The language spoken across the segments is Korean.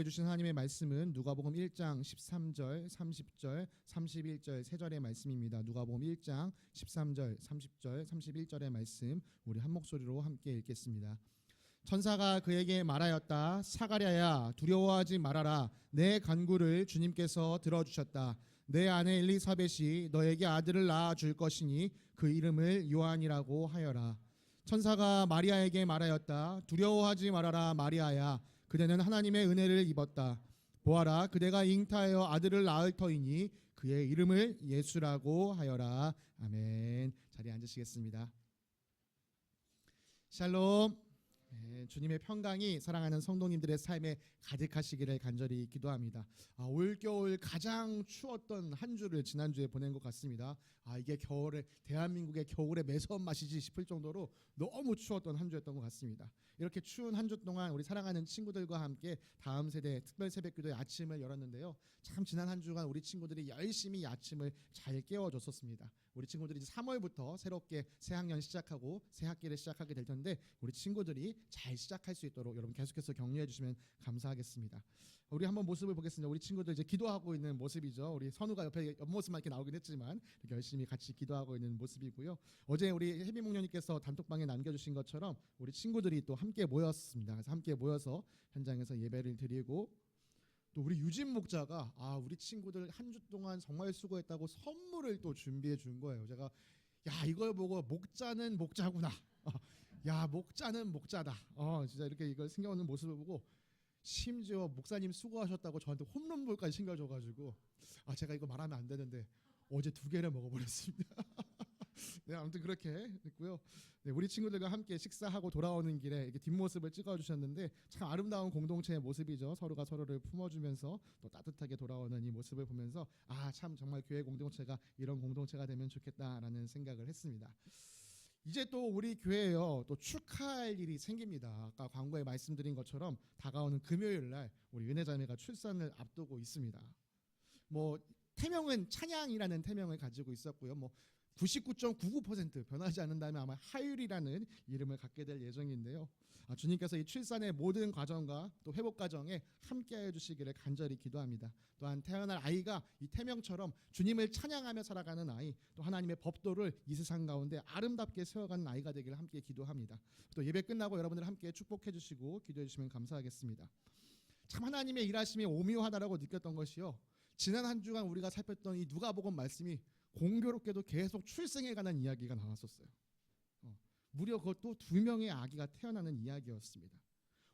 주신 하나님의 말씀은 누가복음 1장 13절, 30절, 31절 세 절의 말씀입니다. 누가복음 1장 13절, 30절, 31절의 말씀 우리 한 목소리로 함께 읽겠습니다. 천사가 그에게 말하였다. 사가랴야, 두려워하지 말아라. 내 간구를 주님께서 들어주셨다. 내 아내 엘리사벳이 너에게 아들을 낳아 줄 것이니 그 이름을 요한이라고 하여라. 천사가 마리아에게 말하였다. 두려워하지 말아라 마리아야. 그대는 하나님의 은혜를 입었다. 보아라, 그대가 잉타하여 아들을 낳을 터이니 그의 이름을 예수라고 하여라. 아멘. 자리에 앉으시겠습니다. 샬롬. 주님의 평강이 사랑하는 성도님들의 삶에 가득하시기를 간절히 기도합니다. 올겨울 가장 추웠던 한 주를 지난주에 보낸 것 같습니다. 이게 대한민국의 겨울의 매서운 맛이지 싶을 정도로 너무 추웠던 한 주였던 것 같습니다. 이렇게 추운 한 주 동안 우리 사랑하는 친구들과 함께 다음 세대 특별 새벽기도의 아침을 열었는데요. 참 지난 한 주간 우리 친구들이 열심히 아침을 잘 깨워줬었습니다. 우리 친구들이 이제 3월부터 새롭게 새 학년 시작하고 새 학기를 시작하게 될 텐데 우리 친구들이 잘 시작할 수 있도록 여러분 계속해서 격려해 주시면 감사하겠습니다. 우리 한번 모습을 보겠습니다. 우리 친구들 이제 기도하고 있는 모습이죠. 우리 선우가 옆모습만 이렇게 나오긴 했지만 이렇게 열심히 같이 기도하고 있는 모습이고요. 어제 우리 혜미 목녀님께서 단톡방에 남겨주신 것처럼 우리 친구들이 또 함께 모였습니다. 그래서 함께 모여서 현장에서 예배를 드리고 또 우리 유진 목자가 우리 친구들 한 주 동안 정말 수고했다고 선물을 또 준비해 준 거예요. 제가 이걸 보고 목자는 목자구나. 목자는 목자다. 진짜 이렇게 이걸 숨겨오는 모습을 보고 심지어 목사님 수고하셨다고 저한테 홈런볼까지 챙겨줘가지고 제가 이거 말하면 안 되는데 어제 2개를 먹어버렸습니다. 네, 아무튼 그렇게 됐고요. 네, 우리 친구들과 함께 식사하고 돌아오는 길에 이렇게 뒷모습을 찍어주셨는데 참 아름다운 공동체의 모습이죠. 서로가 서로를 품어주면서 또 따뜻하게 돌아오는 이 모습을 보면서 참 정말 교회 공동체가 이런 공동체가 되면 좋겠다라는 생각을 했습니다. 이제 또 우리 교회에요. 또 축하할 일이 생깁니다. 아까 광고에 말씀드린 것처럼 다가오는 금요일 날 우리 은혜자매가 출산을 앞두고 있습니다. 태명은 찬양이라는 태명을 가지고 있었고요. 99.99% 변하지 않는다면 아마 하율이라는 이름을 갖게 될 예정인데요. 주님께서 이 출산의 모든 과정과 또 회복 과정에 함께해 주시기를 간절히 기도합니다. 또한 태어날 아이가 이 태명처럼 주님을 찬양하며 살아가는 아이, 또 하나님의 법도를 이 세상 가운데 아름답게 세워가는 아이가 되기를 함께 기도합니다. 또 예배 끝나고 여러분들 함께 축복해 주시고 기도해 주시면 감사하겠습니다. 참 하나님의 일하심이 오묘하다라고 느꼈던 것이요. 지난 한 주간 우리가 살폈던 이 누가복음 말씀이 공교롭게도 계속 출생에 관한 이야기가 나왔었어요. 무려 그것도 2명의 아기가 태어나는 이야기였습니다.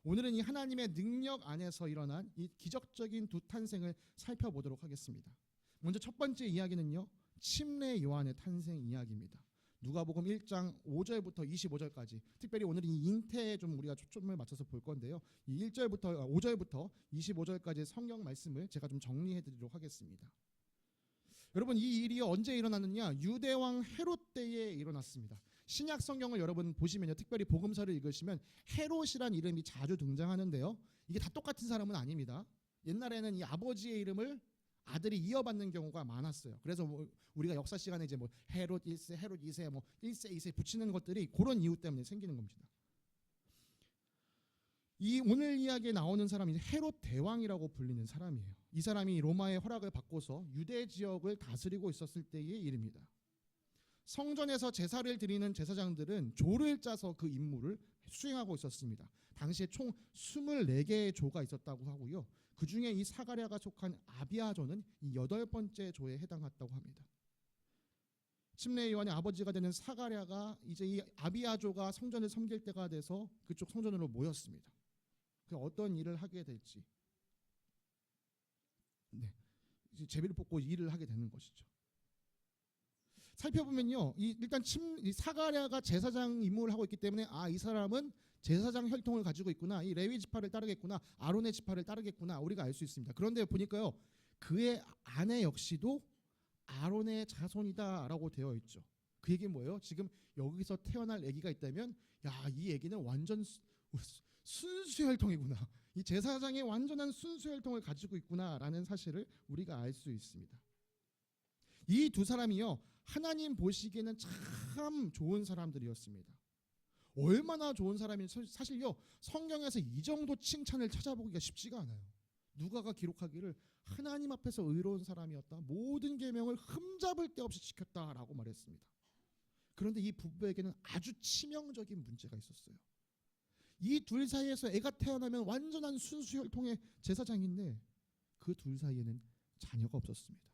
오늘은 이 하나님의 능력 안에서 일어난 이 기적적인 두 탄생을 살펴보도록 하겠습니다. 먼저 첫 번째 이야기는요, 침례 요한의 탄생 이야기입니다. 누가복음 1장 5절부터 25절까지, 특별히 오늘 이 잉태에 좀 우리가 초점을 맞춰서 볼 건데요. 이 5절부터 25절까지 성경 말씀을 제가 좀 정리해 드리도록 하겠습니다. 여러분, 이 일이 언제 일어났느냐? 유대왕 헤롯 때에 일어났습니다. 신약 성경을 여러분 보시면요, 특별히 복음서를 읽으시면 헤롯이란 이름이 자주 등장하는데요, 이게 다 똑같은 사람은 아닙니다. 옛날에는 이 아버지의 이름을 아들이 이어받는 경우가 많았어요. 그래서 우리가 역사 시간에 이제 헤롯 1세, 헤롯 2세, 1세, 2세 붙이는 것들이 그런 이유 때문에 생기는 겁니다. 이 오늘 이야기에 나오는 사람이 헤롯 대왕이라고 불리는 사람이에요. 이 사람이 로마의 허락을 받고서 유대 지역을 다스리고 있었을 때의 일입니다. 성전에서 제사를 드리는 제사장들은 조를 짜서 그 임무를 수행하고 있었습니다. 당시에 총 24개의 조가 있었다고 하고요. 그 중에 이 사가랴가 속한 아비아조는 이 8번째 조에 해당했다고 합니다. 침례 요한의 아버지가 되는 사가랴가 이제 이 아비아조가 성전을 섬길 때가 돼서 그쪽 성전으로 모였습니다. 어떤 일을 하게 될지, 제비를 뽑고 일을 하게 되는 것이죠. 살펴보면요, 일단 이 사가랴가 제사장 임무를 하고 있기 때문에 이 사람은 제사장 혈통을 가지고 있구나, 이 레위 지파를 따르겠구나, 아론의 지파를 따르겠구나, 우리가 알 수 있습니다. 그런데 보니까요, 그의 아내 역시도 아론의 자손이다라고 되어 있죠. 그 얘기는 뭐예요? 지금 여기서 태어날 아기가 있다면 이 아기는 완전 순수 혈통이구나, 이 제사장의 완전한 순수 혈통을 가지고 있구나라는 사실을 우리가 알 수 있습니다. 이 두 사람이요, 하나님 보시기에는 참 좋은 사람들이었습니다. 얼마나 좋은 사람인지 사실요, 성경에서 이 정도 칭찬을 찾아보기가 쉽지가 않아요. 누가가 기록하기를 하나님 앞에서 의로운 사람이었다. 모든 계명을 흠잡을 데 없이 지켰다라고 말했습니다. 그런데 이 부부에게는 아주 치명적인 문제가 있었어요. 이 둘 사이에서 애가 태어나면 완전한 순수혈통의 제사장인데 그 둘 사이에는 자녀가 없었습니다.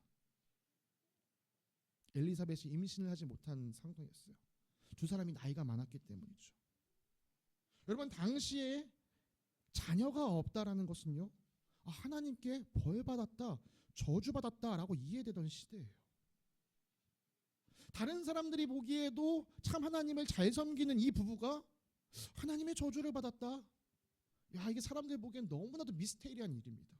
엘리사벳이 임신을 하지 못한 상황이었어요. 두 사람이 나이가 많았기 때문이죠. 여러분, 당시에 자녀가 없다라는 것은요, 하나님께 벌받았다, 저주받았다라고 이해되던 시대예요. 다른 사람들이 보기에도 참 하나님을 잘 섬기는 이 부부가 하나님의 저주를 받았다. 이게 사람들 보기엔 너무나도 미스테리한 일입니다.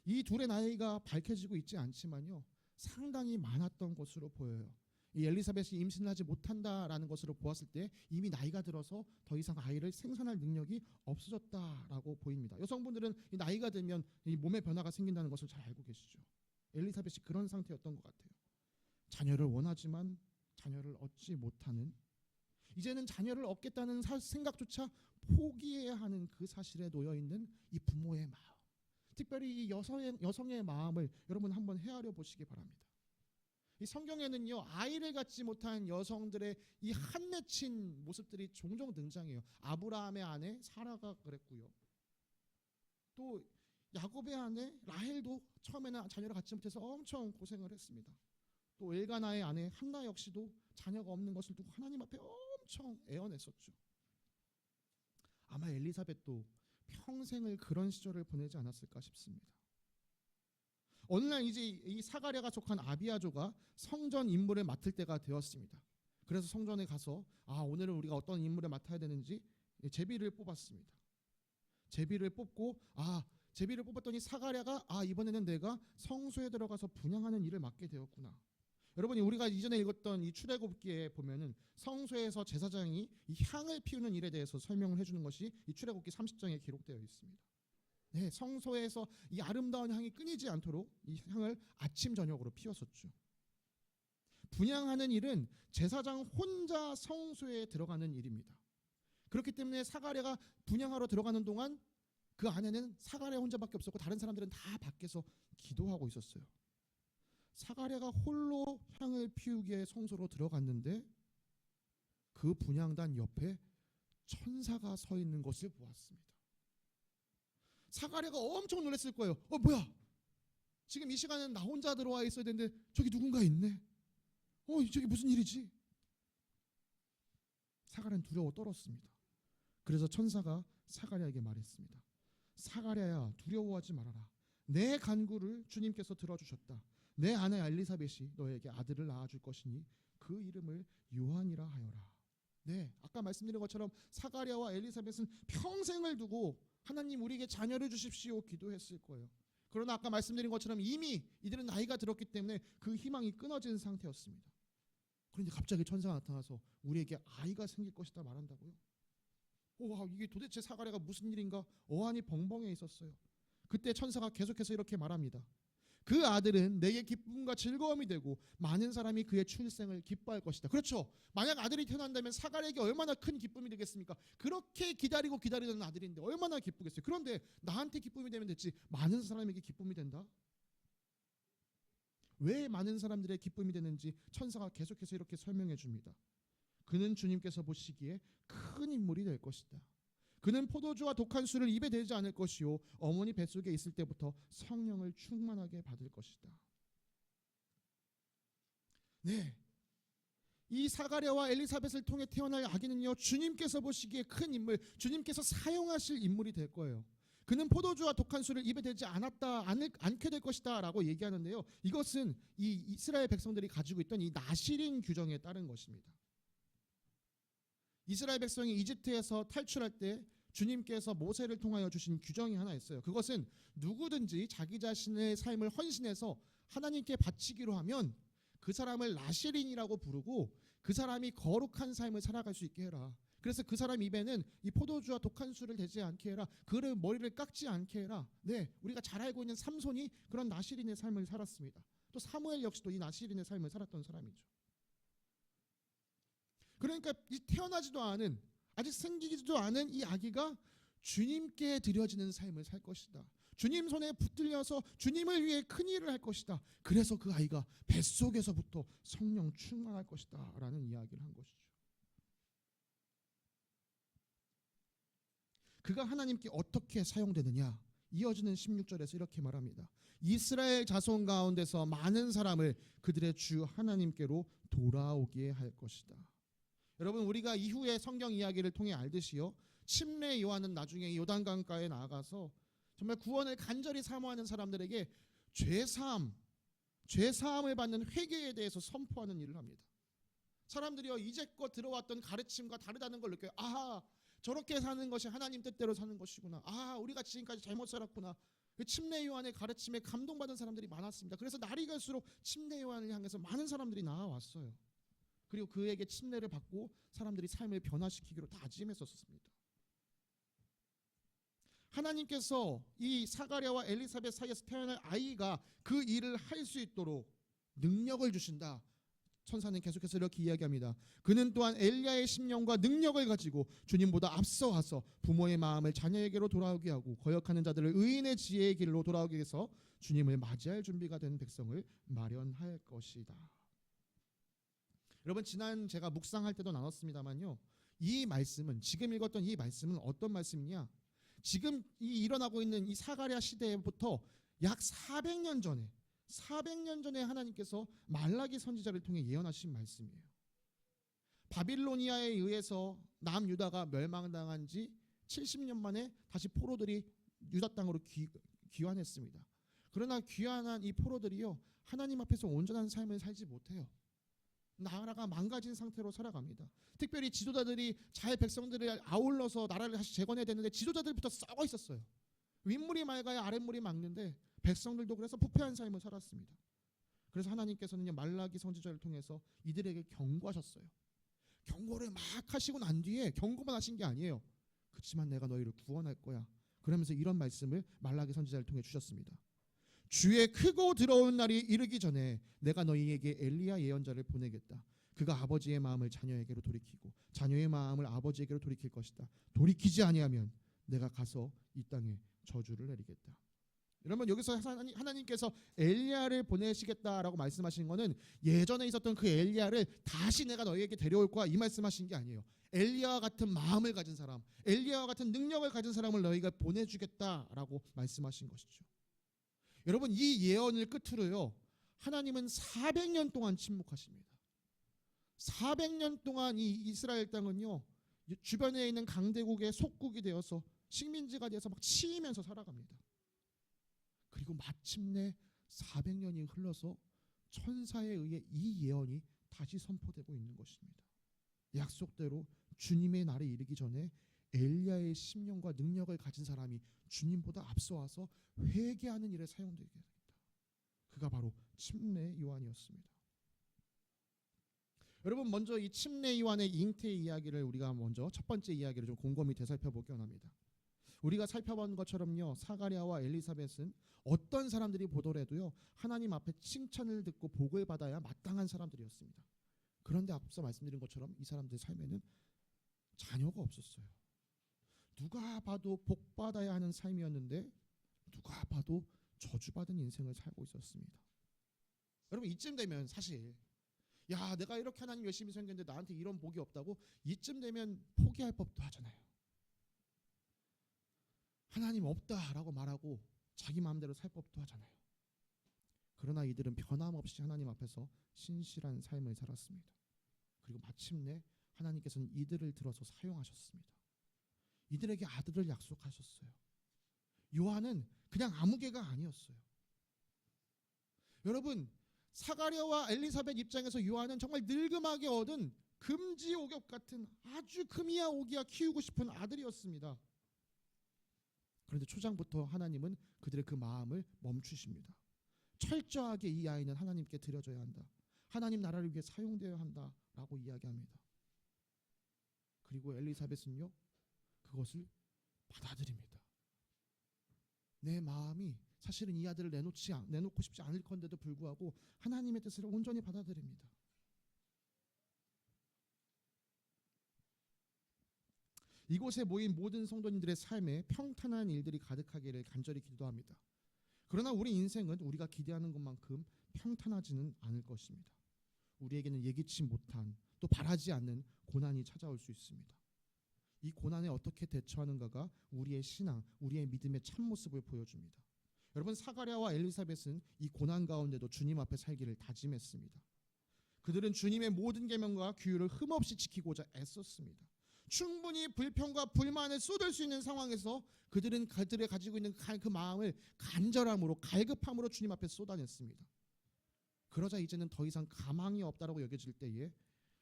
이 둘의 나이가 밝혀지고 있지 않지만요, 상당히 많았던 것으로 보여요. 이 엘리사벳이 임신을 하지 못한다라는 것으로 보았을 때 이미 나이가 들어서 더 이상 아이를 생산할 능력이 없어졌다라고 보입니다. 여성분들은 이 나이가 들면 이 몸에 변화가 생긴다는 것을 잘 알고 계시죠. 엘리사벳이 그런 상태였던 것 같아요. 자녀를 원하지만 자녀를 얻지 못하는, 이제는 자녀를 얻겠다는 생각조차 포기해야 하는 그 사실에 놓여있는 이 부모의 마음, 특별히 이 여성의 마음을 여러분 한번 헤아려 보시기 바랍니다. 이 성경에는요, 아이를 갖지 못한 여성들의 이 한맺힌 모습들이 종종 등장해요. 아브라함의 아내 사라가 그랬고요. 또 야곱의 아내 라헬도 처음에는 자녀를 갖지 못해서 엄청 고생을 했습니다. 또 엘가나의 아내 한나 역시도 자녀가 없는 것을 두고 하나님 앞에 엄청 애원했었죠. 아마 엘리사벳도 평생을 그런 시절을 보내지 않았을까 싶습니다. 어느 날 이제 이 사가랴가 속한 아비아조가 성전 임무를 맡을 때가 되었습니다. 그래서 성전에 가서 오늘은 우리가 어떤 임무를 맡아야 되는지 제비를 뽑았습니다. 제비를 뽑았더니 사가랴가 이번에는 내가 성소에 들어가서 분향하는 일을 맡게 되었구나. 여러분이 우리가 이전에 읽었던 이 출애굽기에 보면은 성소에서 제사장이 이 향을 피우는 일에 대해서 설명을 해주는 것이 이 출애굽기 30장에 기록되어 있습니다. 네, 성소에서 이 아름다운 향이 끊이지 않도록 이 향을 아침 저녁으로 피웠었죠. 분향하는 일은 제사장 혼자 성소에 들어가는 일입니다. 그렇기 때문에 사가랴가 분향하러 들어가는 동안 그 안에는 사가랴 혼자밖에 없었고 다른 사람들은 다 밖에서 기도하고 있었어요. 사가랴가 홀로 향을 피우기에 성소로 들어갔는데 그 분향단 옆에 천사가 서 있는 것을 보았습니다. 사가랴가 엄청 놀랐을 거예요. 뭐야? 지금 이 시간에는 나 혼자 들어와 있어야 되는데 저기 누군가 있네. 저기 무슨 일이지? 사가랴는 두려워 떨었습니다. 그래서 천사가 사가랴에게 말했습니다. 사가랴야, 두려워하지 말아라. 내 간구를 주님께서 들어주셨다. 내 아내 엘리사벳이 너에게 아들을 낳아줄 것이니 그 이름을 요한이라 하여라. 네, 아까 말씀드린 것처럼 사가랴와 엘리사벳은 평생을 두고 하나님 우리에게 자녀를 주십시오 기도했을 거예요. 그러나 아까 말씀드린 것처럼 이미 이들은 나이가 들었기 때문에 그 희망이 끊어진 상태였습니다. 그런데 갑자기 천사가 나타나서 우리에게 아이가 생길 것이다 말한다고요? 이게 도대체 사가랴가 무슨 일인가 어안이 벙벙해 있었어요. 그때 천사가 계속해서 이렇게 말합니다. 그 아들은 내게 기쁨과 즐거움이 되고 많은 사람이 그의 출생을 기뻐할 것이다. 그렇죠. 만약 아들이 태어난다면 사가랴에게 얼마나 큰 기쁨이 되겠습니까? 그렇게 기다리던 아들인데 얼마나 기쁘겠어요. 그런데 나한테 기쁨이 되면 됐지 많은 사람에게 기쁨이 된다? 왜 많은 사람들의 기쁨이 되는지 천사가 계속해서 이렇게 설명해 줍니다. 그는 주님께서 보시기에 큰 인물이 될 것이다. 그는 포도주와 독한 술을 입에 대지 않을 것이요 어머니 뱃속에 있을 때부터 성령을 충만하게 받을 것이다. 네, 이 사가랴와 엘리사벳을 통해 태어날 아기는요 주님께서 보시기에 큰 인물, 주님께서 사용하실 인물이 될 거예요. 그는 포도주와 독한 술을 입에 대지 않게 될 것이다 라고 얘기하는데요, 이것은 이 이스라엘 백성들이 가지고 있던 이 나시린 규정에 따른 것입니다. 이스라엘 백성이 이집트에서 탈출할 때 주님께서 모세를 통하여 주신 규정이 하나 있어요. 그것은 누구든지 자기 자신의 삶을 헌신해서 하나님께 바치기로 하면 그 사람을 나시린이라고 부르고 그 사람이 거룩한 삶을 살아갈 수 있게 해라. 그래서 그 사람 입에는 이 포도주와 독한 술을 대지 않게 해라. 그를 머리를 깎지 않게 해라. 네, 우리가 잘 알고 있는 삼손이 그런 나시린의 삶을 살았습니다. 또 사무엘 역시도 이 나시린의 삶을 살았던 사람이죠. 그러니까 이 태어나지도 않은, 아직 생기지도 않은 이 아기가 주님께 드려지는 삶을 살 것이다. 주님 손에 붙들려서 주님을 위해 큰 일을 할 것이다. 그래서 그 아이가 뱃속에서부터 성령 충만할 것이다 라는 이야기를 한 것이죠. 그가 하나님께 어떻게 사용되느냐? 이어지는 16절에서 이렇게 말합니다. 이스라엘 자손 가운데서 많은 사람을 그들의 주 하나님께로 돌아오게 할 것이다. 여러분, 우리가 이후에 성경 이야기를 통해 알듯이요, 침례 요한은 나중에 요단강가에 나아가서 정말 구원을 간절히 사모하는 사람들에게 죄사함을 받는 회개에 대해서 선포하는 일을 합니다. 사람들이요, 이제껏 들어왔던 가르침과 다르다는 걸 느껴요. 아하, 저렇게 사는 것이 하나님 뜻대로 사는 것이구나. 아, 우리가 지금까지 잘못 살았구나. 침례 요한의 가르침에 감동받은 사람들이 많았습니다. 그래서 날이 갈수록 침례 요한을 향해서 많은 사람들이 나와왔어요. 그리고 그에게 침례를 받고 사람들이 삶을 변화시키기로 다짐했었습니다. 하나님께서 이 사가랴와 엘리사벳 사이에서 태어날 아이가 그 일을 할 수 있도록 능력을 주신다. 천사는 계속해서 이렇게 이야기합니다. 그는 또한 엘리야의 심령과 능력을 가지고 주님보다 앞서가서 부모의 마음을 자녀에게로 돌아오게 하고 거역하는 자들을 의인의 지혜의 길로 돌아오게 해서 주님을 맞이할 준비가 된 백성을 마련할 것이다. 여러분, 지난 제가 묵상할 때도 나눴습니다만요, 이 말씀은, 지금 읽었던 이 말씀은 어떤 말씀이냐? 지금 이 일어나고 있는 이 사가랴 시대부터 약 400년 전에 하나님께서 말라기 선지자를 통해 예언하신 말씀이에요. 바빌로니아에 의해서 남유다가 멸망당한 지 70년 만에 다시 포로들이 유다 땅으로 귀환했습니다. 그러나 귀환한 이 포로들이요, 하나님 앞에서 온전한 삶을 살지 못해요. 나라가 망가진 상태로 살아갑니다. 특별히 지도자들이 잘 백성들을 아울러서 나라를 다시 재건해야 되는데 지도자들부터 썩어 있었어요. 윗물이 맑아야 아랫물이 맑는데 백성들도 그래서 부패한 삶을 살았습니다. 그래서 하나님께서는 말라기 선지자를 통해서 이들에게 경고하셨어요. 경고를 막 하시고 난 뒤에 경고만 하신 게 아니에요. 그렇지만 내가 너희를 구원할 거야. 그러면서 이런 말씀을 말라기 선지자를 통해 주셨습니다. 주의 크고 들어온 날이 이르기 전에 내가 너희에게 엘리야 예언자를 보내겠다. 그가 아버지의 마음을 자녀에게로 돌이키고 자녀의 마음을 아버지에게로 돌이킬 것이다. 돌이키지 아니하면 내가 가서 이 땅에 저주를 내리겠다. 여러분, 여기서 하나님께서 엘리야를 보내시겠다라고 말씀하신 것은 예전에 있었던 그 엘리야를 다시 내가 너희에게 데려올 거야, 이 말씀하신 게 아니에요. 엘리야와 같은 마음을 가진 사람, 엘리야와 같은 능력을 가진 사람을 너희가 보내주겠다라고 말씀하신 것이죠. 여러분, 이 예언을 끝으로요, 하나님은 400년 동안 침묵하십니다. 400년 동안 이 이스라엘 땅은요, 주변에 있는 강대국의 속국이 되어서 식민지가 되어서 막 치이면서 살아갑니다. 그리고 마침내 400년이 흘러서 천사에 의해 이 예언이 다시 선포되고 있는 것입니다. 약속대로 주님의 날에 이르기 전에 엘리야의 심령과 능력을 가진 사람이 주님보다 앞서와서 회개하는 일에 사용되게 됩니다. 그가 바로 침례 요한이었습니다. 여러분, 먼저 이 침례 요한의 잉태 이야기를 우리가 먼저 첫 번째 이야기를 좀 곰곰이 되살펴보기 원합니다. 우리가 살펴본 것처럼요, 사가랴와 엘리사벳은 어떤 사람들이 보더라도요, 하나님 앞에 칭찬을 듣고 복을 받아야 마땅한 사람들이었습니다. 그런데 앞서 말씀드린 것처럼 이 사람들의 삶에는 자녀가 없었어요. 누가 봐도 복 받아야 하는 삶이었는데 누가 봐도 저주받은 인생을 살고 있었습니다. 여러분, 이쯤 되면 사실 야, 내가 이렇게 하나님 열심히 섬겼는데 나한테 이런 복이 없다고 이쯤 되면 포기할 법도 하잖아요. 하나님 없다라고 말하고 자기 마음대로 살 법도 하잖아요. 그러나 이들은 변함없이 하나님 앞에서 신실한 삶을 살았습니다. 그리고 마침내 하나님께서는 이들을 들어서 사용하셨습니다. 이들에게 아들을 약속하셨어요. 요한은 그냥 아무 개가 아니었어요. 여러분, 사가랴와 엘리사벳 입장에서 요한은 정말 늙음하게 얻은 금지옥엽 같은 아주 금이야 오기야 키우고 싶은 아들이었습니다. 그런데 초장부터 하나님은 그들의 그 마음을 멈추십니다. 철저하게 이 아이는 하나님께 드려져야 한다. 하나님 나라를 위해 사용되어야 한다라고 이야기합니다. 그리고 엘리사벳은요, 그것을 받아들입니다. 내 마음이 사실은 이 아들을 내놓고 싶지 않을 건데도 불구하고 하나님의 뜻을 온전히 받아들입니다. 이곳에 모인 모든 성도님들의 삶에 평탄한 일들이 가득하기를 간절히 기도합니다. 그러나 우리 인생은 우리가 기대하는 것만큼 평탄하지는 않을 것입니다. 우리에게는 예기치 못한, 또 바라지 않는 고난이 찾아올 수 있습니다. 이 고난에 어떻게 대처하는가가 우리의 신앙, 우리의 믿음의 참모습을 보여줍니다. 여러분, 사가랴와 엘리사벳은 이 고난 가운데도 주님 앞에 살기를 다짐했습니다. 그들은 주님의 모든 계명과 규율을 흠없이 지키고자 애썼습니다. 충분히 불평과 불만을 쏟을 수 있는 상황에서 그들은 그들의 가지고 있는 그 마음을 간절함으로, 갈급함으로 주님 앞에 쏟아냈습니다. 그러자 이제는 더 이상 가망이 없다라고 여겨질 때에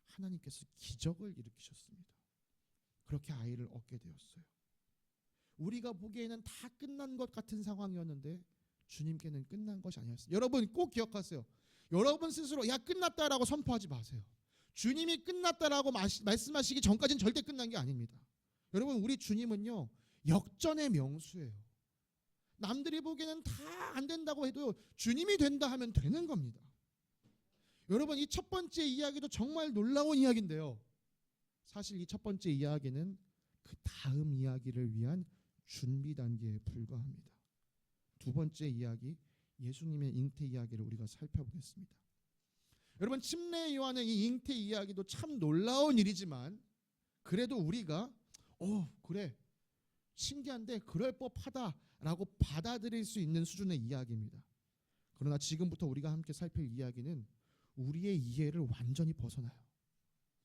하나님께서 기적을 일으키셨습니다. 그렇게 아이를 얻게 되었어요. 우리가 보기에는 다 끝난 것 같은 상황이었는데 주님께는 끝난 것이 아니었어요. 여러분 꼭 기억하세요. 여러분 스스로 야 끝났다라고 선포하지 마세요. 주님이 끝났다라고 말씀하시기 전까지는 절대 끝난 게 아닙니다. 여러분, 우리 주님은요 역전의 명수예요. 남들이 보기에는 다 안 된다고 해도 주님이 된다 하면 되는 겁니다. 여러분, 이 첫 번째 이야기도 정말 놀라운 이야기인데요, 사실 이 첫 번째 이야기는 그 다음 이야기를 위한 준비 단계에 불과합니다. 두 번째 이야기, 예수님의 잉태 이야기를 우리가 살펴보겠습니다. 여러분, 침례 요한의 이 잉태 이야기도 참 놀라운 일이지만 그래도 우리가 그래 신기한데 그럴 법하다라고 받아들일 수 있는 수준의 이야기입니다. 그러나 지금부터 우리가 함께 살필 이야기는 우리의 이해를 완전히 벗어나요.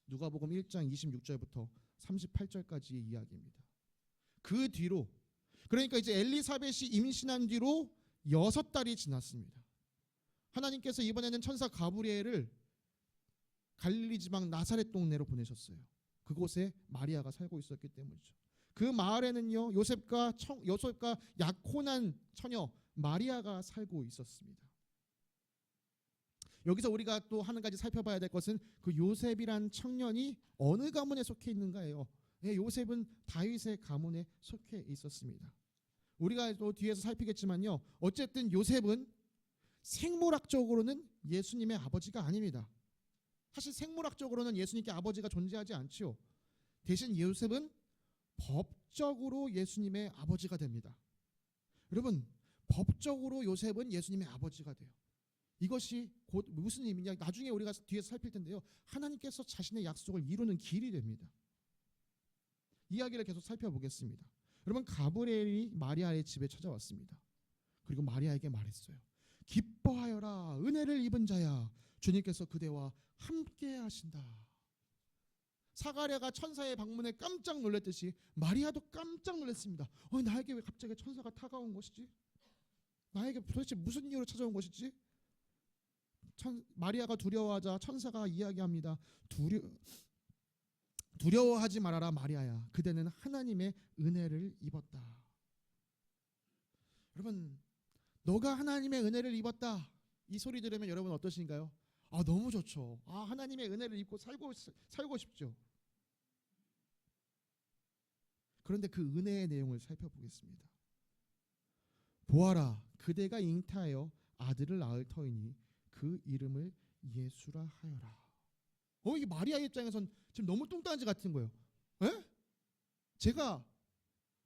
누가복음 1장 26절부터 38절까지의 이야기입니다. 그 뒤로, 그러니까 이제 엘리사벳이 임신한 뒤로 6달이 지났습니다. 하나님께서 이번에는 천사 가브리엘을 갈릴리 지방 나사렛 동네로 보내셨어요. 그곳에 마리아가 살고 있었기 때문이죠. 그 마을에는요 요셉과 약혼한 처녀 마리아가 살고 있었습니다. 여기서 우리가 또 한 가지 살펴봐야 될 것은 그 요셉이란 청년이 어느 가문에 속해 있는가예요. 네, 요셉은 다윗의 가문에 속해 있었습니다. 우리가 또 뒤에서 살피겠지만요, 어쨌든 요셉은 생물학적으로는 예수님의 아버지가 아닙니다. 사실 생물학적으로는 예수님께 아버지가 존재하지 않지요. 대신 요셉은 법적으로 예수님의 아버지가 됩니다. 여러분, 법적으로 요셉은 예수님의 아버지가 돼요. 이것이 곧 무슨 의미냐, 나중에 우리가 뒤에서 살필 텐데요, 하나님께서 자신의 약속을 이루는 길이 됩니다. 이야기를 계속 살펴보겠습니다. 여러분, 가브리엘이 마리아의 집에 찾아왔습니다. 그리고 마리아에게 말했어요. 기뻐하여라, 은혜를 입은 자야, 주님께서 그대와 함께 하신다. 사가랴가 천사의 방문에 깜짝 놀랐듯이 마리아도 깜짝 놀랐습니다. 나에게 왜 갑자기 천사가 다가온 것이지? 나에게 도대체 무슨 이유로 찾아온 것이지? 마리아가 두려워하자 천사가 이야기합니다. 두려워하지 말아라 마리아야, 그대는 하나님의 은혜를 입었다. 여러분, 너가 하나님의 은혜를 입었다, 이 소리 들으면 여러분 어떠신가요? 너무 좋죠. 하나님의 은혜를 입고 살고 싶죠. 그런데 그 은혜의 내용을 살펴보겠습니다. 보아라, 그대가 잉태하여 아들을 낳을 터이니 그 이름을 예수라 하여라. 이게 마리아 입장에선 지금 너무 뚱딴지 같은 거예요. 에? 제가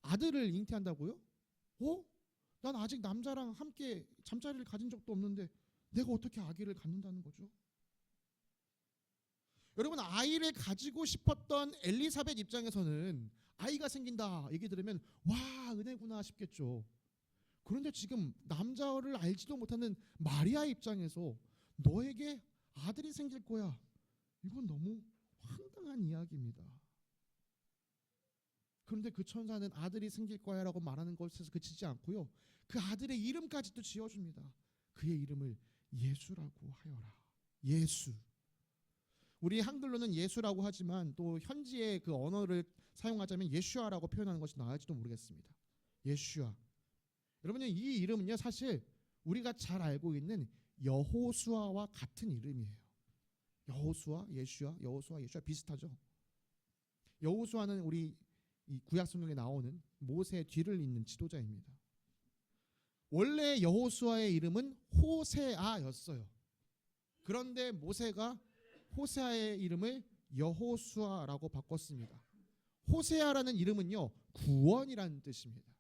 아들을 잉태한다고요? 난 아직 남자랑 함께 잠자리를 가진 적도 없는데 내가 어떻게 아기를 갖는다는 거죠? 여러분, 아이를 가지고 싶었던 엘리사벳 입장에서는 아이가 생긴다 얘기 들으면 와, 은혜구나 싶겠죠. 그런데 지금 남자를 알지도 못하는 마리아 입장에서 너에게 아들이 생길 거야, 이건 너무 황당한 이야기입니다. 그런데 그 천사는 아들이 생길 거야 라고 말하는 것에서 그치지 않고요, 그 아들의 이름까지도 지어줍니다. 그의 이름을 예수라고 하여라. 예수. 우리 한글로는 예수라고 하지만 또 현지의 그 언어를 사용하자면 예슈아라고 표현하는 것이 나을지도 모르겠습니다. 예슈아. 여러분요, 이 이름은요 사실 우리가 잘 알고 있는 여호수아와 같은 이름이에요. 여호수아, 예슈아, 여호수아, 예슈아 비슷하죠. 여호수아는 우리 이 구약 성경에 나오는 모세의 뒤를 잇는 지도자입니다. 원래 여호수아의 이름은 호세아였어요. 그런데 모세가 호세아의 이름을 여호수아라고 바꿨습니다. 호세아라는 이름은요, 구원이라는 뜻입니다.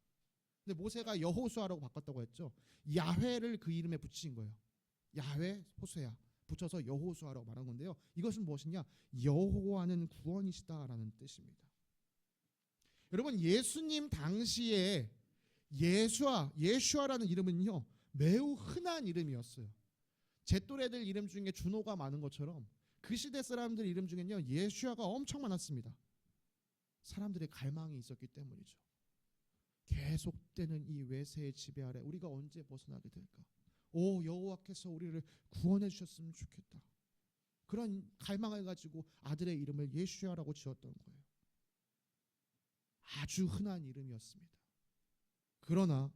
근데 모세가 여호수아라고 바꿨다고 했죠. 야훼를 그 이름에 붙인 거예요. 야훼 호세아 붙여서 여호수아라고 말한 건데요. 이것은 무엇이냐? 여호와는 구원이시다라는 뜻입니다. 여러분, 예수님 당시에 예수아라는 이름은요, 매우 흔한 이름이었어요. 제 또래들 이름 중에 준호가 많은 것처럼 그 시대 사람들 이름 중에는요, 예수아가 엄청 많았습니다. 사람들의 갈망이 있었기 때문이죠. 계속되는 이 외세의 지배 아래 우리가 언제 벗어나게 될까? 오, 여호와께서 우리를 구원해 주셨으면 좋겠다. 그런 갈망을 가지고 아들의 이름을 예수아라고 지었던 거예요. 아주 흔한 이름이었습니다. 그러나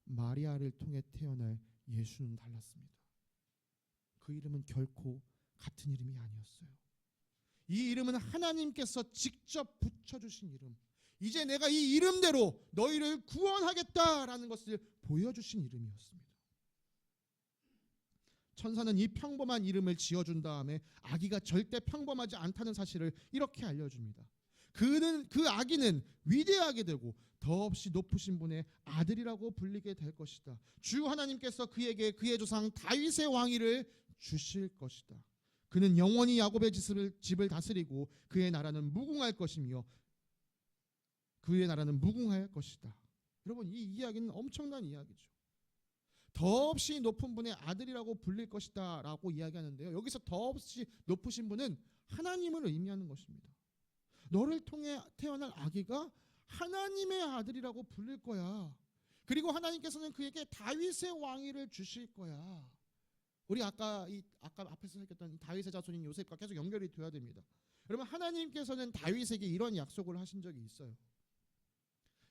마리아를 통해 태어날 예수는 달랐습니다. 그 이름은 결코 같은 이름이 아니었어요. 이 이름은 하나님께서 직접 붙여주신 이름. 이제 내가 이 이름대로 너희를 구원하겠다라는 것을 보여주신 이름이었습니다. 천사는 이 평범한 이름을 지어준 다음에 아기가 절대 평범하지 않다는 사실을 이렇게 알려줍니다. 그 아기는 위대하게 되고 더없이 높으신 분의 아들이라고 불리게 될 것이다. 주 하나님께서 그에게 그의 조상 다윗의 왕위를 주실 것이다. 그는 영원히 야곱의 집을 다스리고 그의 나라는 무궁할 것이며 그의 나라는 무궁할 것이다. 여러분, 이 이야기는 엄청난 이야기죠. 더없이 높은 분의 아들이라고 불릴 것이다 라고 이야기하는데요, 여기서 더없이 높으신 분은 하나님을 의미하는 것입니다. 너를 통해 태어날 아기가 하나님의 아들이라고 불릴 거야. 그리고 하나님께서는 그에게 다윗의 왕위를 주실 거야. 우리 아까 앞에서 살폈던 다윗의 자손인 요셉과 계속 연결이 되어야 됩니다. 여러분, 하나님께서는 다윗에게 이런 약속을 하신 적이 있어요.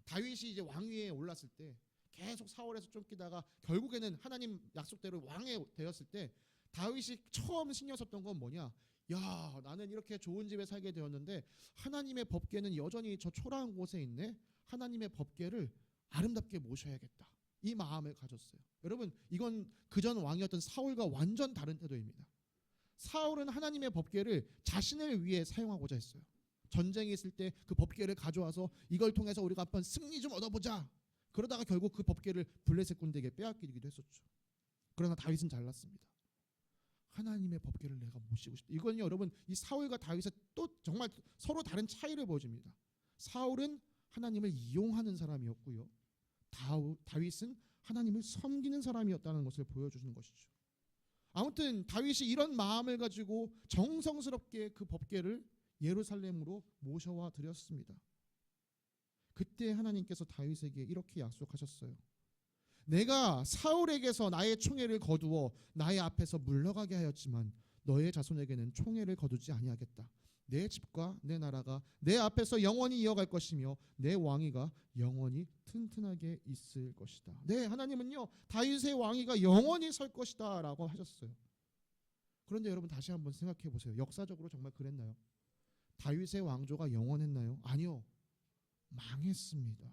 다윗이 이제 왕위에 올랐을 때 계속 사울에서 쫓기다가 결국에는 하나님 약속대로 왕이 되었을 때 다윗이 처음 신경 썼던 건 뭐냐? 야, 나는 이렇게 좋은 집에 살게 되었는데 하나님의 법궤는 여전히 저 초라한 곳에 있네. 하나님의 법궤를 아름답게 모셔야겠다. 이 마음을 가졌어요. 여러분, 이건 그전 왕이었던 사울과 완전 다른 태도입니다. 사울은 하나님의 법궤를 자신을 위해 사용하고자 했어요. 전쟁이 있을 때 그 법궤를 가져와서 이걸 통해서 우리가 한번 승리 좀 얻어보자. 그러다가 결국 그 법궤를 블레셋 군대에게 빼앗기기도 했었죠. 그러나 다윗은 잘났습니다. 하나님의 법궤를 내가 모시고 싶다. 이건요, 여러분, 이 사울과 다윗의 또 정말 서로 다른 차이를 보여줍니다. 사울은 하나님을 이용하는 사람이었고요, 다윗은 하나님을 섬기는 사람이었다는 것을 보여주는 것이죠. 아무튼 다윗이 이런 마음을 가지고 정성스럽게 그 법궤를 예루살렘으로 모셔와 드렸습니다. 그때 하나님께서 다윗에게 이렇게 약속하셨어요. 내가 사울에게서 나의 총애를 거두어 나의 앞에서 물러가게 하였지만 너의 자손에게는 총애를 거두지 아니하겠다. 내 집과 내 나라가 내 앞에서 영원히 이어갈 것이며 내 왕위가 영원히 튼튼하게 있을 것이다. 네, 하나님은요, 다윗의 왕위가 영원히 설 것이다 라고 하셨어요. 그런데 여러분, 다시 한번 생각해 보세요. 역사적으로 정말 그랬나요? 다윗의 왕조가 영원했나요? 아니요, 망했습니다.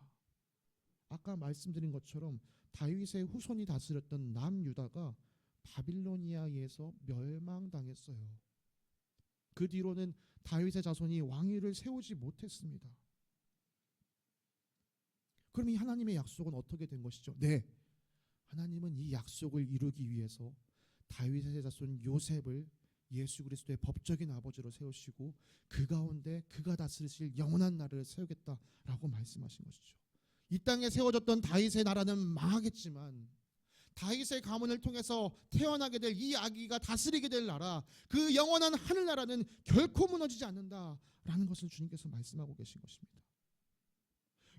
아까 말씀드린 것처럼 다윗의 후손이 다스렸던 남유다가 바빌로니아에서 멸망당했어요. 그 뒤로는 다윗의 자손이 왕위를 세우지 못했습니다. 그럼 이 하나님의 약속은 어떻게 된 것이죠? 네, 하나님은 이 약속을 이루기 위해서 다윗의 자손 요셉을 예수 그리스도의 법적인 아버지로 세우시고 그 가운데 그가 다스리실 영원한 나라를 세우겠다라고 말씀하신 것이죠. 이 땅에 세워졌던 다윗의 나라는 망하겠지만 다윗의 가문을 통해서 태어나게 될 이 아기가 다스리게 될 나라, 그 영원한 하늘나라는 결코 무너지지 않는다라는 것을 주님께서 말씀하고 계신 것입니다.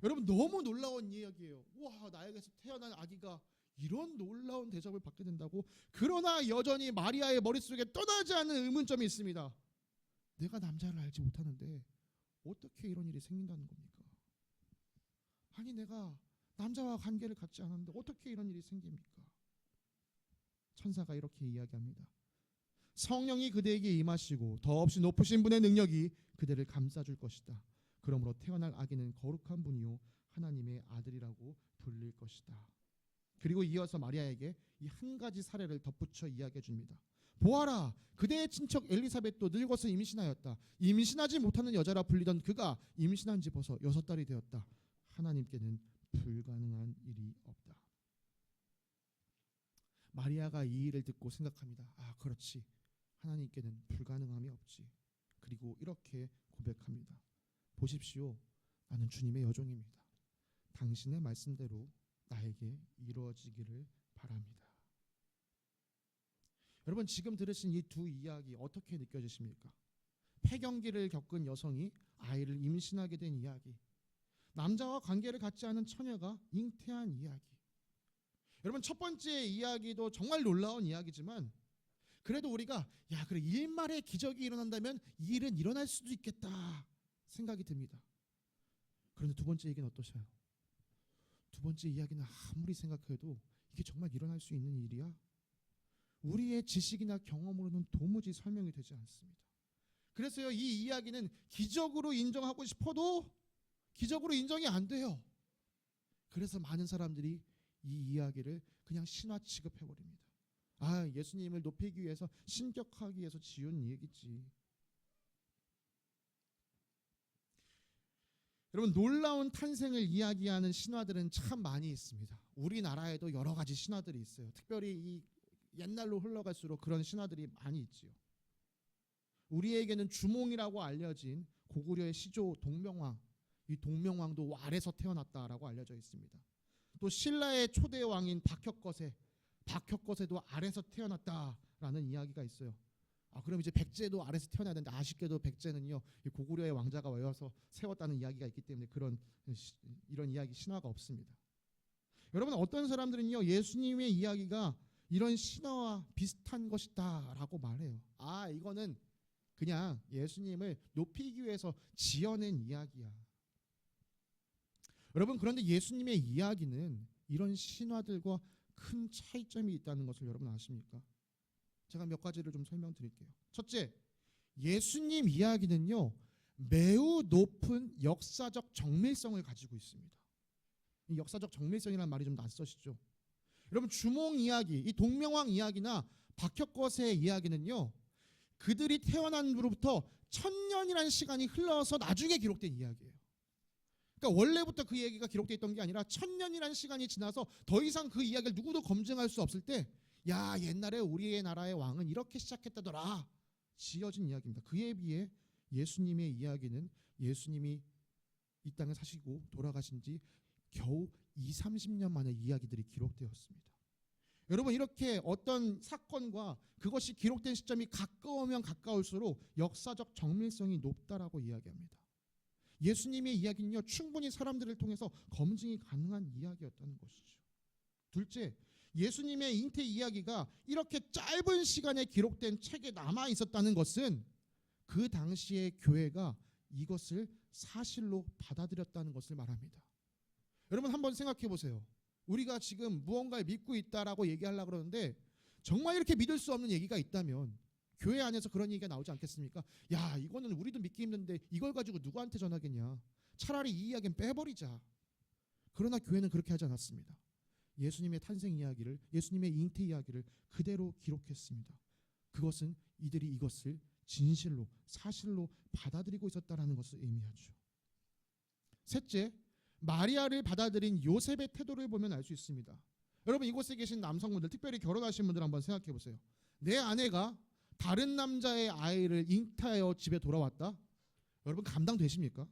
여러분, 너무 놀라운 이야기예요. 와, 나에게서 태어난 아기가 이런 놀라운 대접을 받게 된다고? 그러나 여전히 마리아의 머릿속에 떠나지 않는 의문점이 있습니다. 내가 남자를 알지 못하는데 어떻게 이런 일이 생긴다는 겁니까? 아니, 내가 남자와 관계를 갖지 않았는데 어떻게 이런 일이 생깁니까? 천사가 이렇게 이야기합니다. 성령이 그대에게 임하시고 더없이 높으신 분의 능력이 그대를 감싸줄 것이다. 그러므로 태어날 아기는 거룩한 분이요 하나님의 아들이라고 불릴 것이다. 그리고 이어서 마리아에게 이 한 가지 사례를 덧붙여 이야기해 줍니다. 보아라, 그대의 친척 엘리사벳도 늙어서 임신하였다. 임신하지 못하는 여자라 불리던 그가 임신한 지 벌써 6달이 되었다. 하나님께는 불가능한 일이 없다. 마리아가 이 일을 듣고 생각합니다. 아, 그렇지. 하나님께는 불가능함이 없지. 그리고 이렇게 고백합니다. 보십시오. 나는 주님의 여종입니다. 당신의 말씀대로 나에게 이루어지기를 바랍니다. 여러분, 지금 들으신 이 두 이야기 어떻게 느껴지십니까? 폐경기를 겪은 여성이 아이를 임신하게 된 이야기, 남자와 관계를 갖지 않은 처녀가 잉태한 이야기. 여러분, 첫 번째 이야기도 정말 놀라운 이야기지만 그래도 우리가 그래, 일말의 기적이 일어난다면 이 일은 일어날 수도 있겠다 생각이 듭니다. 그런데 두 번째 얘기는 어떠셔요? 두 번째 이야기는 아무리 생각해도 이게 정말 일어날 수 있는 일이야? 우리의 지식이나 경험으로는 도무지 설명이 되지 않습니다. 그래서요, 이 이야기는 기적으로 인정하고 싶어도 기적으로 인정이 안 돼요. 그래서 많은 사람들이 이 이야기를 그냥 신화 취급해버립니다. 아, 예수님을 높이기 위해서, 신격하기 위해서 지은 얘기지. 여러분, 놀라운 탄생을 이야기하는 신화들은 참 많이 있습니다. 우리나라에도 여러 가지 신화들이 있어요. 특별히 이 옛날로 흘러갈수록 그런 신화들이 많이 있지요. 우리에게는 주몽이라고 알려진 고구려의 시조 동명왕, 이 동명왕도 알에서 태어났다라고 알려져 있습니다. 또 신라의 초대 왕인 박혁거세도 알에서 태어났다라는 이야기가 있어요. 그럼 이제 백제도 알에서 태어나야 되는데, 아쉽게도 백제는요, 고구려의 왕자가 와서 세웠다는 이야기가 있기 때문에 이런 이야기 신화가 없습니다. 여러분, 어떤 사람들은요, 예수님의 이야기가 이런 신화와 비슷한 것이다라고 말해요. 이거는 그냥 예수님을 높이기 위해서 지어낸 이야기야. 여러분, 그런데 예수님의 이야기는 이런 신화들과 큰 차이점이 있다는 것을 여러분 아십니까? 제가 몇 가지를 좀 설명드릴게요. 첫째, 예수님 이야기는요, 매우 높은 역사적 정밀성을 가지고 있습니다. 이 역사적 정밀성이라는 말이 좀 낯서시죠? 여러분, 주몽 이야기, 이 동명왕 이야기나 박혁거세의 이야기는요, 그들이 태어난 후로부터 1000년이라는 시간이 흘러서 나중에 기록된 이야기예요. 그러니까 원래부터 그 얘기가 기록되어 있던 게 아니라 1000년이라는 시간이 지나서 더 이상 그 이야기를 누구도 검증할 수 없을 때, 옛날에 우리의 나라의 왕은 이렇게 시작했다더라, 지어진 이야기입니다. 그에 비해 예수님의 이야기는 예수님이 이 땅에 사시고 돌아가신 지 겨우 20-30년 만에 이야기들이 기록되었습니다. 여러분, 이렇게 어떤 사건과 그것이 기록된 시점이 가까우면 가까울수록 역사적 정밀성이 높다라고 이야기합니다. 예수님의 이야기는요, 충분히 사람들을 통해서 검증이 가능한 이야기였다는 것이죠. 둘째, 예수님의 잉태 이야기가 이렇게 짧은 시간에 기록된 책에 남아 있었다는 것은 그 당시의 교회가 이것을 사실로 받아들였다는 것을 말합니다. 여러분, 한번 생각해 보세요. 우리가 지금 무언가를 믿고 있다라고 얘기하려고 그러는데, 정말 이렇게 믿을 수 없는 얘기가 있다면 교회 안에서 그런 얘기가 나오지 않겠습니까? 이거는 우리도 믿기 힘든데 이걸 가지고 누구한테 전하겠냐, 차라리 이 이야기는 빼버리자. 그러나 교회는 그렇게 하지 않았습니다. 예수님의 탄생 이야기를, 예수님의 잉태 이야기를 그대로 기록했습니다. 그것은 이들이 이것을 진실로, 사실로 받아들이고 있었다는 것을 의미하죠. 셋째, 마리아를 받아들인 요셉의 태도를 보면 알 수 있습니다. 여러분, 이곳에 계신 남성분들, 특별히 결혼하신 분들 한번 생각해 보세요. 내 아내가 다른 남자의 아이를 잉태하여 집에 돌아왔다? 여러분, 감당되십니까?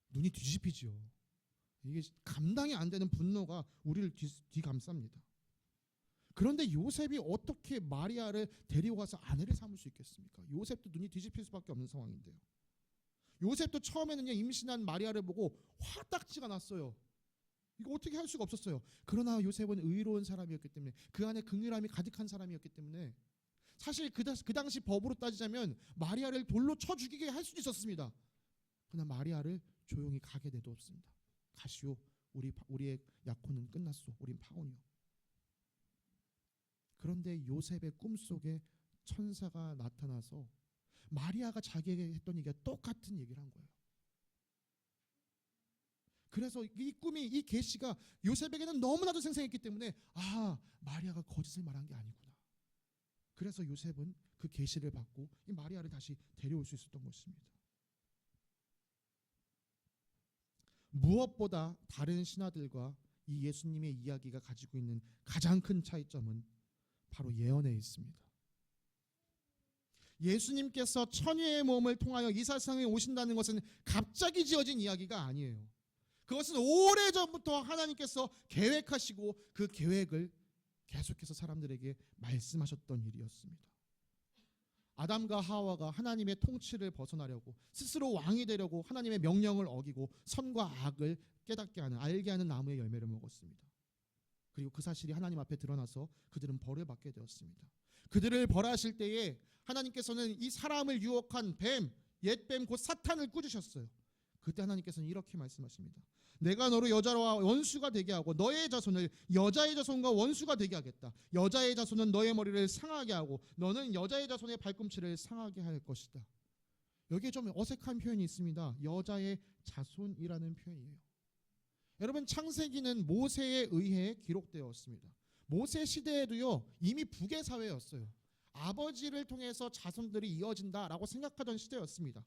눈이 뒤집히죠. 이게 감당이 안 되는 분노가 우리를 뒤감쌉니다. 그런데 요셉이 어떻게 마리아를 데리고 가서 아내를 삼을 수 있겠습니까? 요셉도 눈이 뒤집힐 수밖에 없는 상황인데요. 요셉도 처음에는요, 임신한 마리아를 보고 화딱지가 났어요. 이거 어떻게 할 수가 없었어요. 그러나 요셉은 의로운 사람이었기 때문에, 그 안에 긍휼함이 가득한 사람이었기 때문에, 사실 그 당시 법으로 따지자면 마리아를 돌로 쳐 죽이게 할 수도 있었습니다. 그러나 마리아를 조용히 가게 내두었습니다. 가시오, 우리의 약혼은 끝났소. 우린 파혼이요. 그런데 요셉의 꿈속에 천사가 나타나서 마리아가 자기에게 했던 얘기가 똑같은 얘기를 한 거예요. 그래서 이 꿈이, 이 계시가 요셉에게는 너무나도 생생했기 때문에, 마리아가 거짓을 말한 게 아니구나. 그래서 요셉은 그 계시를 받고 이 마리아를 다시 데려올 수 있었던 것입니다. 무엇보다 다른 신하들과 이 예수님의 이야기가 가지고 있는 가장 큰 차이점은 바로 예언에 있습니다. 예수님께서 천유의 몸을 통하여 이 세상에 오신다는 것은 갑자기 지어진 이야기가 아니에요. 그것은 오래전부터 하나님께서 계획하시고 그 계획을 계속해서 사람들에게 말씀하셨던 일이었습니다. 아담과 하와가 하나님의 통치를 벗어나려고 스스로 왕이 되려고 하나님의 명령을 어기고 선과 악을 깨닫게 하는, 알게 하는 나무의 열매를 먹었습니다. 그리고 그 사실이 하나님 앞에 드러나서 그들은 벌을 받게 되었습니다. 그들을 벌하실 때에 하나님께서는 이 사람을 유혹한 뱀, 옛뱀 곧 사탄을 꾸짖으셨어요. 그때 하나님께서는 이렇게 말씀하십니다. 내가 너를 여자와 원수가 되게 하고 너의 자손을 여자의 자손과 원수가 되게 하겠다. 여자의 자손은 너의 머리를 상하게 하고 너는 여자의 자손의 발꿈치를 상하게 할 것이다. 여기에 좀 어색한 표현이 있습니다. 여자의 자손이라는 표현이에요. 여러분, 창세기는 모세에 의해 기록되었습니다. 모세 시대에도요, 이미 북의 사회였어요. 아버지를 통해서 자손들이 이어진다라고 생각하던 시대였습니다.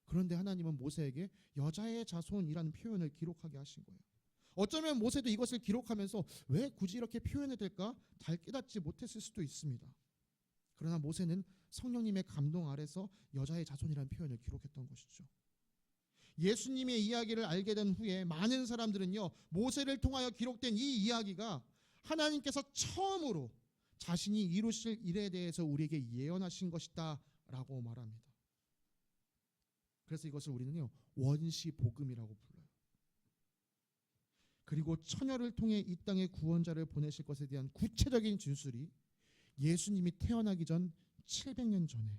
그런데 하나님은 모세에게 여자의 자손이라는 표현을 기록하게 하신 거예요. 어쩌면 모세도 이것을 기록하면서 왜 굳이 이렇게 표현해야 될까 잘 깨닫지 못했을 수도 있습니다. 그러나 모세는 성령님의 감동 아래서 여자의 자손이라는 표현을 기록했던 것이죠. 예수님의 이야기를 알게 된 후에 많은 사람들은요, 모세를 통하여 기록된 이 이야기가 하나님께서 처음으로 자신이 이루실 일에 대해서 우리에게 예언하신 것이다 라고 말합니다. 그래서 이것을 우리는요, 원시 복음이라고 불러요. 그리고 처녀를 통해 이 땅에 구원자를 보내실 것에 대한 구체적인 진술이 예수님이 태어나기 전 700년 전에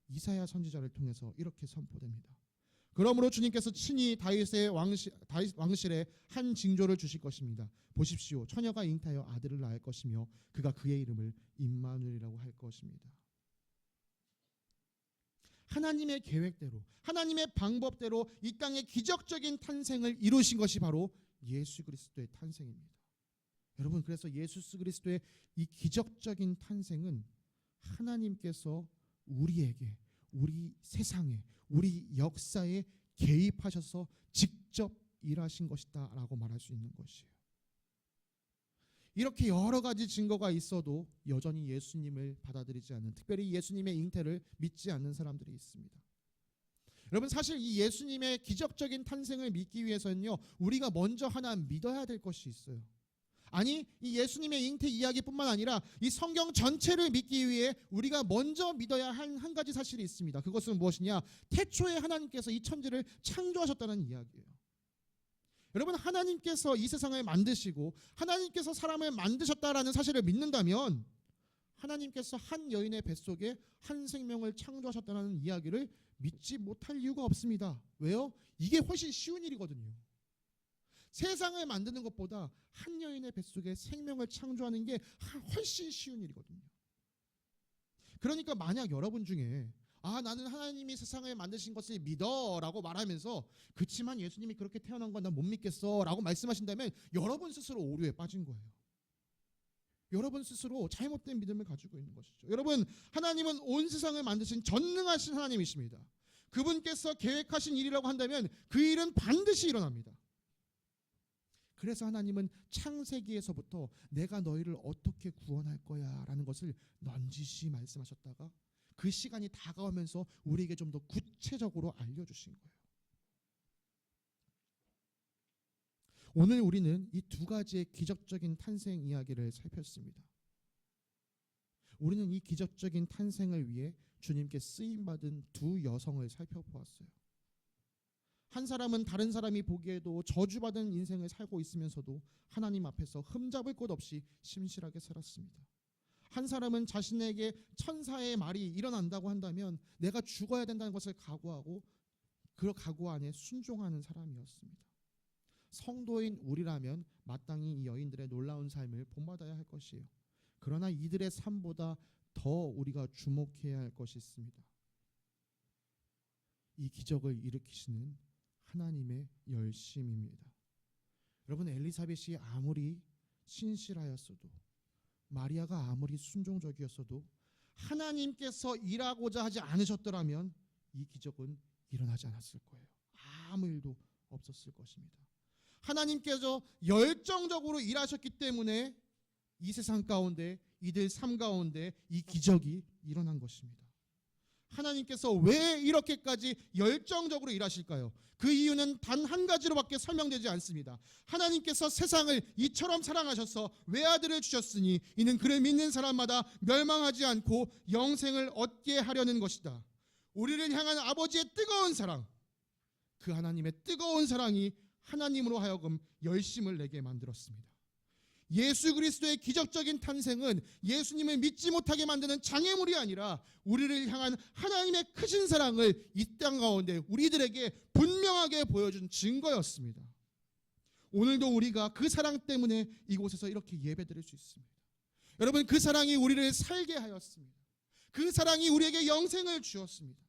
이사야 선지자를 통해서 이렇게 선포됩니다. 그러므로 주님께서 친히 다윗의 왕실에 한 징조를 주실 것입니다. 보십시오, 처녀가 잉태하여 아들을 낳을 것이며 그가 그의 이름을 임마누엘이라고 할 것입니다. 하나님의 계획대로, 하나님의 방법대로 이 땅의 기적적인 탄생을 이루신 것이 바로 예수 그리스도의 탄생입니다. 여러분, 그래서 예수 그리스도의 이 기적적인 탄생은 하나님께서 우리에게, 우리 세상에, 우리 역사에 개입하셔서 직접 일하신 것이다 라고 말할 수 있는 것이에요. 이렇게 여러 가지 증거가 있어도 여전히 예수님을 받아들이지 않는, 특별히 예수님의 잉태를 믿지 않는 사람들이 있습니다. 여러분, 사실 이 예수님의 기적적인 탄생을 믿기 위해서는요, 우리가 먼저 하나 믿어야 될 것이 있어요. 아니, 이 예수님의 잉태 이야기뿐만 아니라 이 성경 전체를 믿기 위해 우리가 먼저 믿어야 할 한 가지 사실이 있습니다. 그것은 무엇이냐? 태초에 하나님께서 이 천지를 창조하셨다는 이야기예요. 여러분, 하나님께서 이 세상을 만드시고 하나님께서 사람을 만드셨다라는 사실을 믿는다면 하나님께서 한 여인의 뱃속에 한 생명을 창조하셨다는 이야기를 믿지 못할 이유가 없습니다. 왜요? 이게 훨씬 쉬운 일이거든요. 세상을 만드는 것보다 한 여인의 뱃속에 생명을 창조하는 게 훨씬 쉬운 일이거든요. 그러니까 만약 여러분 중에 나는 하나님이 세상을 만드신 것을 믿어 라고 말하면서 그치만 예수님이 그렇게 태어난 건 난 못 믿겠어 라고 말씀하신다면 여러분 스스로 오류에 빠진 거예요. 여러분 스스로 잘못된 믿음을 가지고 있는 것이죠. 여러분, 하나님은 온 세상을 만드신 전능하신 하나님이십니다. 그분께서 계획하신 일이라고 한다면 그 일은 반드시 일어납니다. 그래서 하나님은 창세기에서부터 내가 너희를 어떻게 구원할 거야 라는 것을 넌지시 말씀하셨다가 그 시간이 다가오면서 우리에게 좀 더 구체적으로 알려주신 거예요. 오늘 우리는 이 두 가지의 기적적인 탄생 이야기를 살폈습니다. 우리는 이 기적적인 탄생을 위해 주님께 쓰임받은 두 여성을 살펴보았어요. 한 사람은 다른 사람이 보기에도 저주받은 인생을 살고 있으면서도 하나님 앞에서 흠잡을 곳 없이 신실하게 살았습니다. 한 사람은 자신에게 천사의 말이 일어난다고 한다면 내가 죽어야 된다는 것을 각오하고 그 각오 안에 순종하는 사람이었습니다. 성도인 우리라면 마땅히 이 여인들의 놀라운 삶을 본받아야 할 것이에요. 그러나 이들의 삶보다 더 우리가 주목해야 할 것이 있습니다. 이 기적을 일으키시는 하나님의 열심입니다. 여러분, 엘리사벳이 아무리 신실하였어도, 마리아가 아무리 순종적이었어도 하나님께서 일하고자 하지 않으셨더라면 이 기적은 일어나지 않았을 거예요. 아무 일도 없었을 것입니다. 하나님께서 열정적으로 일하셨기 때문에 이 세상 가운데, 이들 삶 가운데 이 기적이 일어난 것입니다. 하나님께서 왜 이렇게까지 열정적으로 일하실까요? 그 이유는 단 한 가지로밖에 설명되지 않습니다. 하나님께서 세상을 이처럼 사랑하셔서 외아들을 주셨으니 이는 그를 믿는 사람마다 멸망하지 않고 영생을 얻게 하려는 것이다. 우리를 향한 아버지의 뜨거운 사랑, 그 하나님의 뜨거운 사랑이 하나님으로 하여금 열심을 내게 만들었습니다. 예수 그리스도의 기적적인 탄생은 예수님을 믿지 못하게 만드는 장애물이 아니라 우리를 향한 하나님의 크신 사랑을 이 땅 가운데 우리들에게 분명하게 보여준 증거였습니다. 오늘도 우리가 그 사랑 때문에 이곳에서 이렇게 예배드릴 수 있습니다. 여러분, 그 사랑이 우리를 살게 하였습니다. 그 사랑이 우리에게 영생을 주었습니다.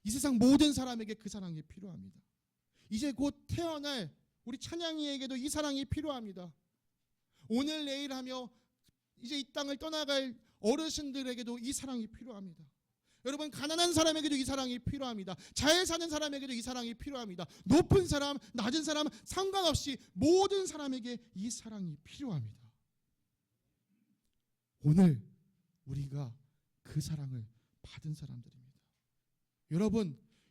이 세상 모든 사람에게 그 사랑이 필요합니다. 이제 곧 태어날 우리 찬양이에게도 이 사랑이 필요합니다. 오늘 내일 하며 이제 이 땅을 떠나갈 어르신들에게도 이 사랑이 필요합니다. 여러분, 가난한 사람에게도 이 사랑이 필요합니다. 잘 사는 사람에게도 이 사랑이 필요합니다. 높은 사람, 낮은 사람 상관없이 모든 사람에게 이 사랑이 필요합니다. 오늘 우리가 그 사랑을 받은 사람들입니다.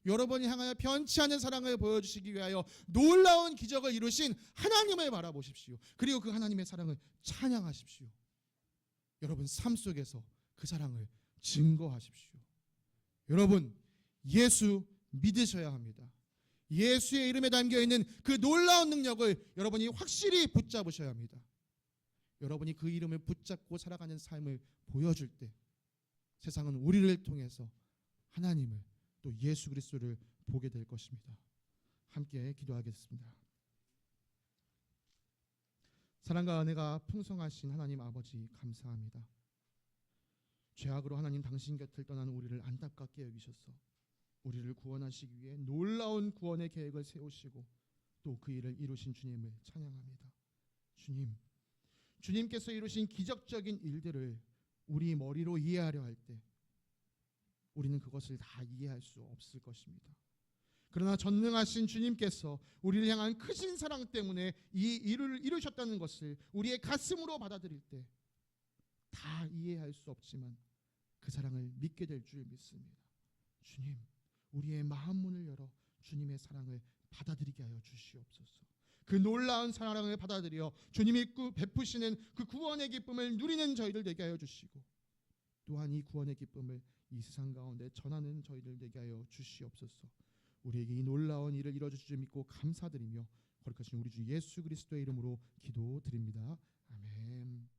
여러분이 향하여 변치 않은 사랑을 보여주시기 위하여 놀라운 기적을 이루신 하나님을 바라보십시오. 그리고 그 하나님의 사랑을 찬양하십시오. 여러분 삶 속에서 그 사랑을 증거하십시오. 여러분, 예수 믿으셔야 합니다. 예수의 이름에 담겨있는 그 놀라운 능력을 여러분이 확실히 붙잡으셔야 합니다. 여러분이 그 이름을 붙잡고 살아가는 삶을 보여줄 때 세상은 우리를 통해서 하나님을 또 예수 그리스도를 보게 될 것입니다. 함께 기도하겠습니다. 사랑과 은혜가 풍성하신 하나님 아버지, 감사합니다. 죄악으로 하나님 당신 곁을 떠난 우리를 안타깝게 여기셔서 우리를 구원하시기 위해 놀라운 구원의 계획을 세우시고 또 그 일을 이루신 주님을 찬양합니다. 주님께서 이루신 기적적인 일들을 우리 머리로 이해하려 할 때 우리는 그것을 다 이해할 수 없을 것입니다. 그러나 전능하신 주님께서 우리를 향한 크신 사랑 때문에 이 일을 이루셨다는 것을 우리의 가슴으로 받아들일 때 다 이해할 수 없지만 그 사랑을 믿게 될 줄 믿습니다. 주님, 우리의 마음 문을 열어 주님의 사랑을 받아들이게 하여 주시옵소서. 그 놀라운 사랑을 받아들여 주님이 베푸시는 그 구원의 기쁨을 누리는 저희들 되게 하여 주시고 또한 이 구원의 기쁨을 이 세상 가운데 전하는 저희들 되게 하여 주시옵소서. 우리에게 이 놀라운 일을 이루어주실 줄 믿고 감사드리며 거룩하신 우리 주 예수 그리스도의 이름으로 기도드립니다. 아멘.